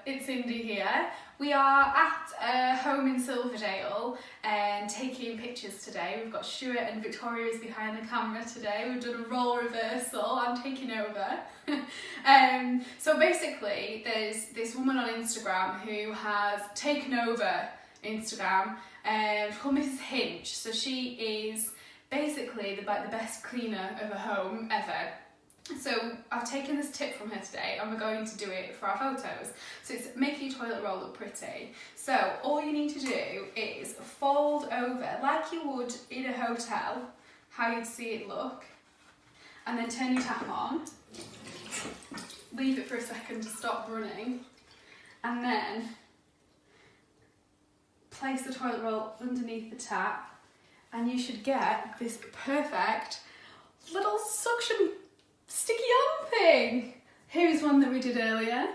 it's Indy here. We are at a home in Silverdale and taking pictures today. We've got Stuart and Victoria's behind the camera today. We've done a role reversal, I'm taking over. So basically there's this woman on Instagram who has taken over Instagram, she's called Mrs. Hinch. So she is basically the best cleaner of a home ever. So I've taken this tip from her today and we're going to do it for our photos. So it's making your toilet roll look pretty. So all you need to do is fold over like you would in a hotel, how you'd see it look, and then turn your tap on, leave it for a second to stop running, and then place the toilet roll underneath the tap, and you should get this perfect little suction sticky on thing. Here's one that we did earlier.